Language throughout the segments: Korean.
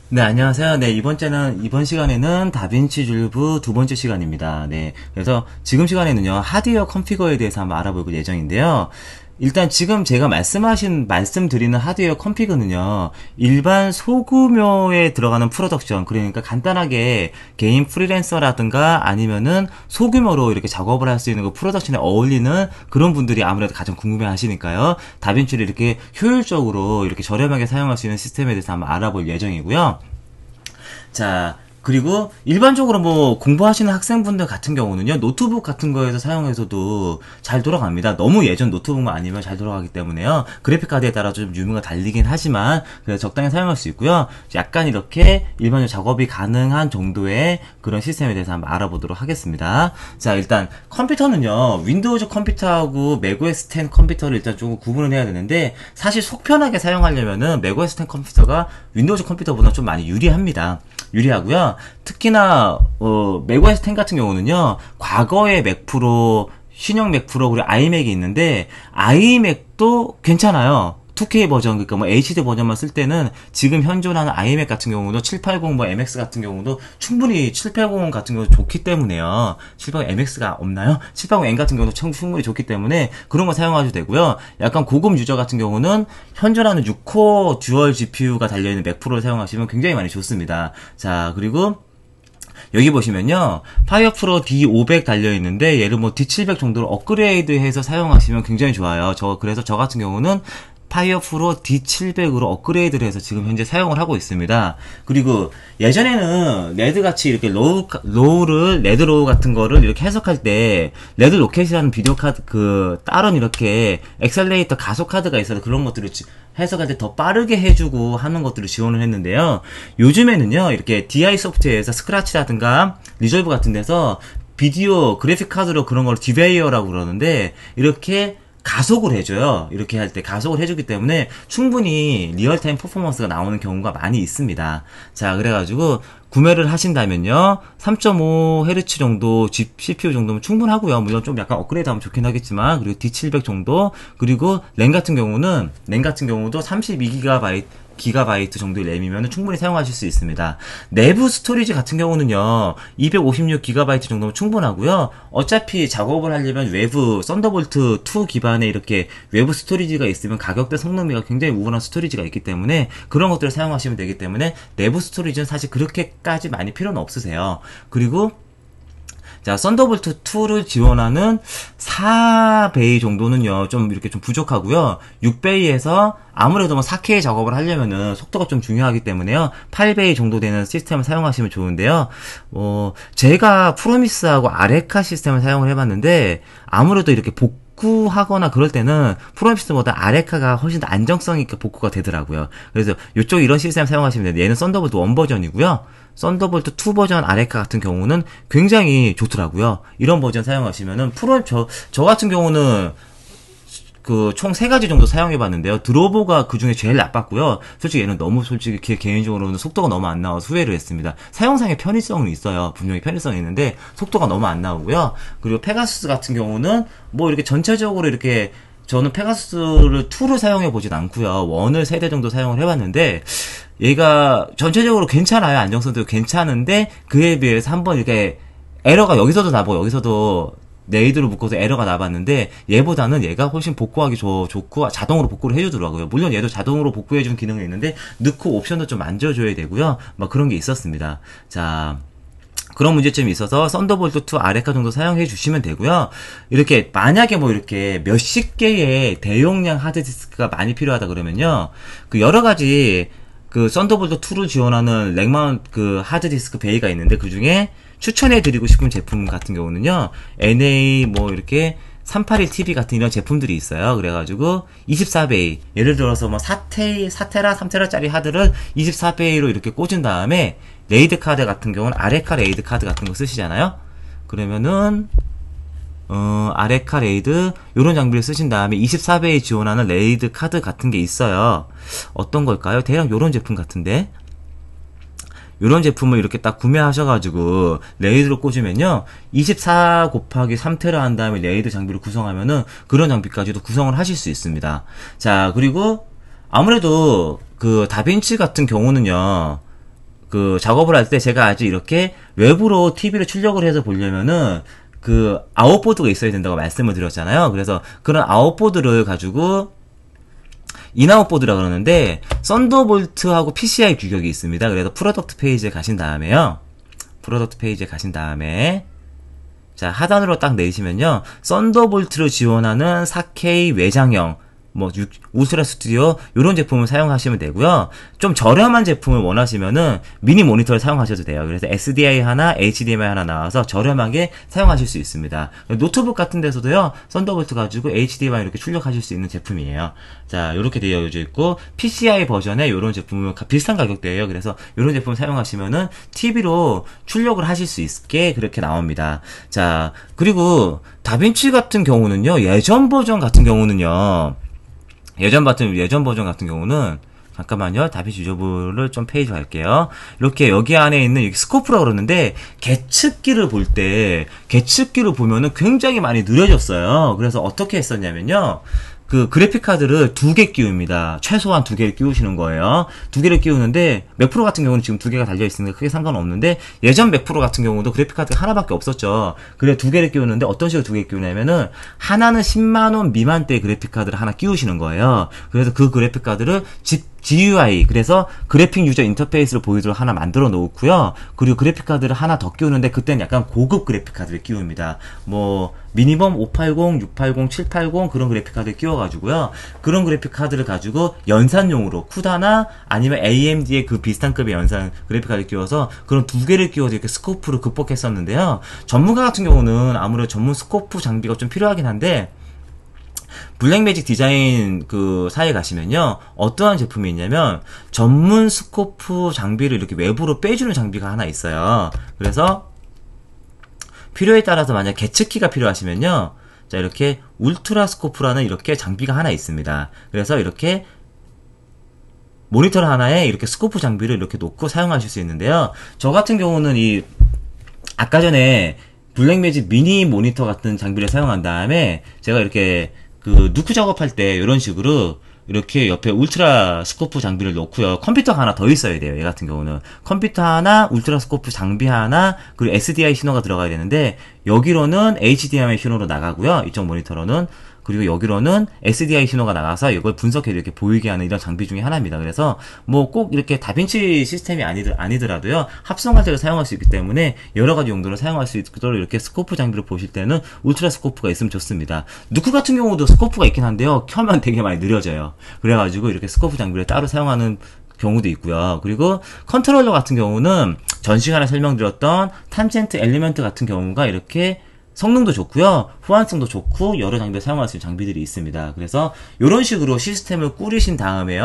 네, 안녕하세요. 네, 이번 시간에는 다빈치 줄브 두 번째 시간입니다. 네, 그래서 지금 시간에는요, 하드웨어 컨피거에 대해서 한번 알아볼 예정인데요. 일단 지금 제가 말씀드리는 하드웨어 컨피그는요, 일반 소규모에 들어가는 프로덕션, 그러니까 간단하게 개인 프리랜서라든가 아니면은 소규모로 이렇게 작업을 할 수 있는 그 프로덕션에 어울리는 그런 분들이 아무래도 가장 궁금해 하시니까요, 다빈치를 이렇게 효율적으로 이렇게 저렴하게 사용할 수 있는 시스템에 대해서 한번 알아볼 예정이고요. 자, 그리고 일반적으로 뭐 공부하시는 학생분들 같은 경우는요, 노트북 같은 거에서 사용해서도 잘 돌아갑니다. 너무 예전 노트북만 아니면 잘 돌아가기 때문에요. 그래픽카드에 따라 좀 유무가 달리긴 하지만 그래서 적당히 사용할 수 있고요. 약간 이렇게 일반적으로 작업이 가능한 정도의 그런 시스템에 대해서 한번 알아보도록 하겠습니다. 자, 일단 컴퓨터는요, 윈도우즈 컴퓨터하고 맥OS 10 컴퓨터를 일단 조금 구분을 해야 되는데, 사실 속 편하게 사용하려면은 맥OS 10 컴퓨터가 윈도우즈 컴퓨터보다 좀 많이 유리하고요. 특히나 맥OS 10 같은 경우는요, 과거의 맥 프로, 신형 맥 프로, 그리고 아이맥이 있는데 아이맥도 괜찮아요. 2K 버전, 그러니까 뭐 HD 버전만 쓸 때는 지금 현존하는 아이맥 같은 경우도 780, 뭐 MX 같은 경우도 충분히 780 같은 경우도 좋기 때문에요. 780 MX가 없나요? 780M 같은 경우도 충분히 좋기 때문에 그런 거 사용하셔도 되고요. 약간 고급 유저 같은 경우는 현존하는 6코어 듀얼 GPU가 달려있는 맥 프로를 사용하시면 굉장히 많이 좋습니다. 자, 그리고 여기 보시면요, 파이어 프로 D500 달려있는데 얘를 뭐 D700 정도로 업그레이드해서 사용하시면 굉장히 좋아요. 그래서 저 같은 경우는 파이어 프로 D700으로 업그레이드를 해서 지금 현재 사용을 하고 있습니다. 그리고 예전에는 레드같이 이렇게 레드 로우 같은 거를 이렇게 해석할 때 레드 로켓이라는 비디오 카드, 다른 이렇게 엑셀레이터 가속 카드가 있어서 그런 것들을 해석할 때 더 빠르게 해주고 하는 것들을 지원을 했는데요. 요즘에는요, 이렇게 DI 소프트웨어에서 스크래치라든가 리졸브 같은 데서 비디오 그래픽 카드로 그런 걸 디베이어라고 그러는데, 이렇게 가속을 해줘요. 이렇게 할 때 가속을 해주기 때문에 충분히 리얼타임 퍼포먼스가 나오는 경우가 많이 있습니다. 자, 그래가지고 구매를 하신다면요, 3.5Hz 정도 CPU 정도면 충분하고요. 물론 좀 약간 업그레이드 하면 좋긴 하겠지만, 그리고 D700 정도, 그리고 램 같은 경우도 32GB 정도의 램이면 충분히 사용하실 수 있습니다. 내부 스토리지 같은 경우는요, 256GB 정도면 충분하고요. 어차피 작업을 하려면 외부 썬더볼트 2 기반의 이렇게 외부 스토리지가 있으면 가격대 성능비가 굉장히 우월한 스토리지가 있기 때문에 그런 것들을 사용하시면 되기 때문에 내부 스토리지는 사실 그렇게까지 많이 필요는 없으세요. 그리고 자, 썬더볼트 2를 지원하는 4베이 정도는요, 좀 이렇게 좀 부족하고요. 6베이에서 아무래도 뭐 4K 작업을 하려면은 속도가 좀 중요하기 때문에요, 8베이 정도 되는 시스템을 사용하시면 좋은데요. 제가 프로미스하고 아레카 시스템을 사용을 해봤는데, 아무래도 이렇게 복구하거나 그럴 때는 프로미스보다 아레카가 훨씬 더 안정성 있게 복구가 되더라고요. 그래서 이쪽 이런 시스템 사용하시면 돼요. 얘는 썬더볼트 1 버전이고요. 썬더볼트 2 버전 아레카 같은 경우는 굉장히 좋더라고요. 이런 버전 사용하시면은 저 같은 경우는 총 3가지 정도 사용해봤는데요. 드로보가 그 중에 제일 나빴고요. 솔직히 얘는 너무 솔직히 개인적으로는 속도가 너무 안 나와서 후회를 했습니다. 사용상의 편의성은 있어요. 분명히 편의성이 있는데 속도가 너무 안 나오고요. 그리고 페가수스 같은 경우는 뭐 이렇게 전체적으로 이렇게, 저는 페가수스를 2를 사용해보진 않고요. 1을 3대 정도 사용을 해봤는데 얘가 전체적으로 괜찮아요. 안정성도 괜찮은데 그에 비해서 한번 이렇게 에러가 여기서도 나고 여기서도 네이드로 묶어서 에러가 나봤는데, 얘보다는 얘가 훨씬 복구하기 좋고 자동으로 복구를 해주더라고요. 물론 얘도 자동으로 복구해주는 기능이 있는데 넣고 옵션도 좀 만져줘야 되고요. 막 그런 게 있었습니다. 자, 그런 문제점이 있어서 썬더볼트 2 아레카 정도 사용해 주시면 되고요. 이렇게 만약에 뭐 이렇게 몇십 개의 대용량 하드디스크가 많이 필요하다 그러면요, 여러 가지 썬더볼트 2를 지원하는 렉마운트 하드디스크 베이가 있는데, 그 중에 추천해드리고 싶은 제품 같은 경우는요, NA 뭐 이렇게 381TV 같은 이런 제품들이 있어요. 그래가지고 24베이, 예를 들어서 뭐 4테라, 3테라짜리 하드를 24베이로 이렇게 꽂은 다음에 레이드 카드 같은 경우는 아레카 레이드 카드 같은 거 쓰시잖아요. 그러면은 아레카 레이드 요런 장비를 쓰신 다음에 24베이 지원하는 레이드 카드 같은 게 있어요. 어떤 걸까요? 대략 요런 제품 같은데, 요런 제품을 이렇게 딱 구매하셔가지고 레이드로 꽂으면요, 24 곱하기 3테라 한 다음에 레이드 장비를 구성하면은 그런 장비까지도 구성을 하실 수 있습니다. 자, 그리고 아무래도 다빈치 같은 경우는요, 그 작업을 할 때 제가 아주 이렇게 외부로 TV를 출력을 해서 보려면은 그 아웃보드가 있어야 된다고 말씀을 드렸잖아요. 그래서 그런 아웃보드를 가지고 인아웃보드라 그러는데 썬더볼트하고 PCI 규격이 있습니다. 그래서 프로덕트 페이지에 가신 다음에요. 프로덕트 페이지에 가신 다음에 자, 하단으로 딱 내리시면요. 썬더볼트를 지원하는 4K 외장형 뭐 울트라 스튜디오 요런 제품을 사용하시면 되고요. 좀 저렴한 제품을 원하시면은 미니 모니터를 사용하셔도 돼요. 그래서 SDI 하나, HDMI 하나 나와서 저렴하게 사용하실 수 있습니다. 노트북 같은 데서도요. 썬더볼트 가지고 HDMI 이렇게 출력하실 수 있는 제품이에요. 자, 요렇게 되어져 있고 PCI 버전의 요런 제품은 비슷한 가격대예요. 그래서 요런 제품 사용하시면은 TV로 출력을 하실 수 있게 그렇게 나옵니다. 자, 그리고 다빈치 같은 경우는요. 예전 버전 같은 경우는 잠깐만요. 다빈치 유저브를 좀 페이지 갈게요. 이렇게 여기 안에 있는 여기 스코프라고 그러는데 계측기를 보면은 굉장히 많이 느려졌어요. 그래서 어떻게 했었냐면요. 그 그래픽카드를 2개 끼웁니다. 최소한 2개를 끼우시는 거예요. 2개를 끼우는데 맥프로 같은 경우는 지금 2개가 달려있으니까 크게 상관없는데 예전 맥프로 같은 경우도 그래픽카드가 하나밖에 없었죠. 그래 2개를 끼우는데 어떤 식으로 2개 끼우냐면은 하나는 10만원 미만대 그래픽카드를 하나 끼우시는 거예요. 그래서 그 그래픽카드를 GUI 그래서 그래픽 유저 인터페이스를 보이도록 하나 만들어 놓고요. 그리고 그래픽카드를 하나 더 끼우는데 그때는 약간 고급 그래픽카드를 끼웁니다. 뭐 미니멈 580, 680, 780 그런 그래픽카드를 끼워가지고요. 그런 그래픽카드를 가지고 연산용으로 쿠다나 아니면 AMD의 그 비슷한 급의 연산 그래픽카드를 끼워서 그런 2개를 끼워서 이렇게 스코프를 극복했었는데요. 전문가 같은 경우는 아무래도 전문 스코프 장비가 좀 필요하긴 한데 블랙매직 디자인 그 사에 가시면요. 어떠한 제품이 있냐면 전문 스코프 장비를 이렇게 외부로 빼주는 장비가 하나 있어요. 그래서 필요에 따라서 만약 계측기가 필요하시면요. 자, 이렇게 울트라 스코프라는 이렇게 장비가 하나 있습니다. 그래서 이렇게 모니터 하나에 이렇게 스코프 장비를 이렇게 놓고 사용하실 수 있는데요. 저 같은 경우는 아까 전에 블랙매직 미니 모니터 같은 장비를 사용한 다음에 제가 이렇게 그 누크 작업할 때 이런 식으로 이렇게 옆에 울트라 스코프 장비를 놓고요. 컴퓨터가 하나 더 있어야 돼요. 얘 같은 경우는 컴퓨터 하나, 울트라 스코프 장비 하나, 그리고 SDI 신호가 들어가야 되는데 여기로는 HDMI 신호로 나가고요. 이쪽 모니터로는 그리고 여기로는 SDI 신호가 나가서 이걸 분석해서 이렇게 보이게 하는 이런 장비 중에 하나입니다. 그래서 뭐 꼭 이렇게 다빈치 시스템이 아니더라도요. 합성할 때도 사용할 수 있기 때문에 여러 가지 용도로 사용할 수 있도록 이렇게 스코프 장비를 보실 때는 울트라 스코프가 있으면 좋습니다. 누크 같은 경우도 스코프가 있긴 한데요. 켜면 되게 많이 느려져요. 그래가지고 이렇게 스코프 장비를 따로 사용하는 경우도 있고요. 그리고 컨트롤러 같은 경우는 전 시간에 설명드렸던 탄젠트 엘리먼트 같은 경우가 이렇게 성능도 좋고요. 호환성도 좋고 여러 장비에 사용할 수 있는 장비들이 있습니다. 그래서 이런 식으로 시스템을 꾸리신 다음에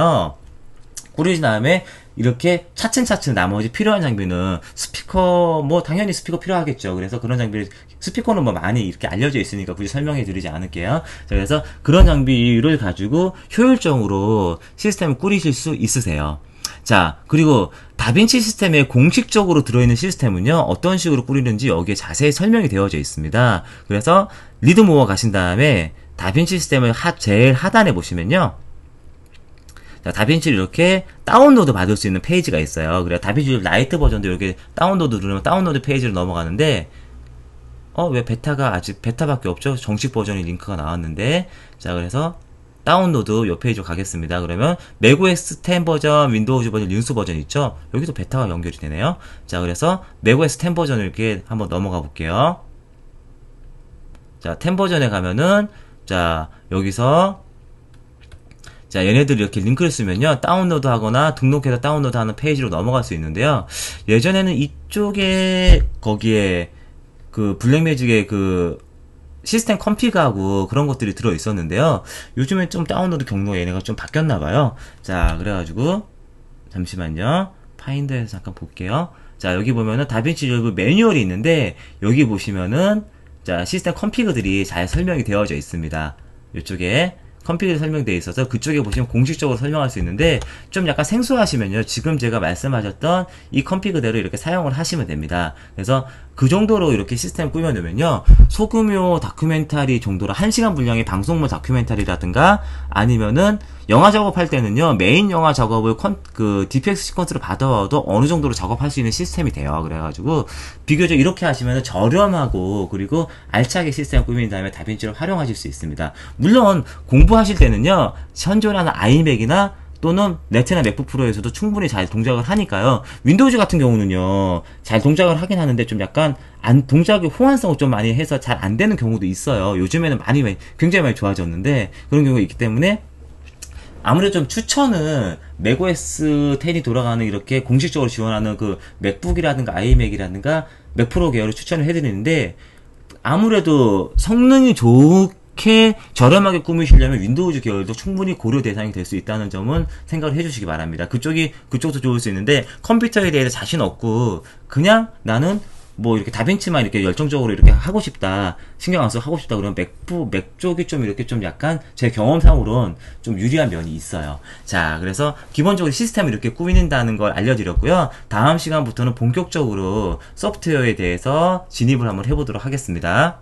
이렇게 차츰차츰 나머지 필요한 장비는 스피커 뭐 당연히 스피커 필요하겠죠. 그래서 그런 장비를 스피커는 뭐 많이 이렇게 알려져 있으니까 굳이 설명해 드리지 않을게요. 자, 그래서 그런 장비를 가지고 효율적으로 시스템을 꾸리실 수 있으세요. 자, 그리고 다빈치 시스템에 공식적으로 들어있는 시스템은요, 어떤 식으로 꾸리는지 여기에 자세히 설명이 되어져 있습니다. 그래서 리드모어 가신 다음에 다빈치 시스템을 제일 하단에 보시면요. 자, 다빈치를 이렇게 다운로드 받을 수 있는 페이지가 있어요. 그래서 다빈치 라이트 버전도 이렇게 다운로드 누르면 다운로드 페이지로 넘어가는데, 왜 베타가 아직 베타밖에 없죠? 정식 버전의 링크가 나왔는데, 자, 그래서 다운로드 요 페이지로 가겠습니다. 그러면 맥OS 10 버전, 윈도우즈 버전, 린스 버전 있죠? 여기도 베타가 연결이 되네요. 자, 그래서 맥OS 10 버전을 이렇게 한번 넘어가 볼게요. 자, 10 버전에 가면은 자, 여기서 자, 얘네들이 이렇게 링크를 쓰면요. 다운로드 하거나 등록해서 다운로드 하는 페이지로 넘어갈 수 있는데요. 예전에는 이쪽에 거기에 그 블랙매직의 그 시스템 컴피그하고 그런 것들이 들어 있었는데요. 요즘엔 좀 다운로드 경로가 얘네가 좀 바뀌었나봐요. 자, 그래가지고 잠시만요. 파인더에서 잠깐 볼게요. 자, 여기 보면은 다빈치 리졸브 매뉴얼이 있는데 여기 보시면은 자, 시스템 컴피그들이 잘 설명이 되어져 있습니다. 이쪽에 컴피그가 설명되어 있어서 그쪽에 보시면 공식적으로 설명할 수 있는데 좀 약간 생소하시면요. 지금 제가 말씀하셨던 이 컴피그대로 이렇게 사용을 하시면 됩니다. 그래서 그 정도로 이렇게 시스템 꾸며놓으면요, 소규모 다큐멘터리 정도로 1시간 분량의 방송물 다큐멘터리라든가 아니면은 영화 작업할 때는요, 메인 영화 작업을 DPX 시퀀스를 받아와도 어느 정도로 작업할 수 있는 시스템이 돼요. 그래가지고 비교적 이렇게 하시면 저렴하고 그리고 알차게 시스템 꾸민 다음에 다빈치를 활용하실 수 있습니다. 물론 공부하실 때는요, 현존하는 아이맥이나 또는 네트나 맥북 프로에서도 충분히 잘 동작을 하니까요. 윈도우즈 같은 경우는요, 잘 동작을 하긴 하는데 좀 약간 동작의 호환성을 좀 많이 해서 잘 안 되는 경우도 있어요. 요즘에는 굉장히 많이 좋아졌는데 그런 경우가 있기 때문에 아무래도 좀 추천은 맥OS 10이 돌아가는 이렇게 공식적으로 지원하는 그 맥북이라든가 아이맥이라든가 맥프로 계열을 추천을 해드리는데, 아무래도 성능이 좋게 저렴하게 꾸미시려면 윈도우즈 계열도 충분히 고려 대상이 될 수 있다는 점은 생각을 해주시기 바랍니다. 그쪽도 좋을 수 있는데, 컴퓨터에 대해서 자신 없고 그냥 나는 뭐 이렇게 다빈치만 이렇게 열정적으로 이렇게 하고 싶다, 신경 안 써서 하고 싶다 그러면 맥 쪽이 좀 이렇게 좀 약간 제 경험상으로는 좀 유리한 면이 있어요. 자, 그래서 기본적으로 시스템을 이렇게 꾸민다는 걸 알려드렸고요. 다음 시간부터는 본격적으로 소프트웨어에 대해서 진입을 한번 해보도록 하겠습니다.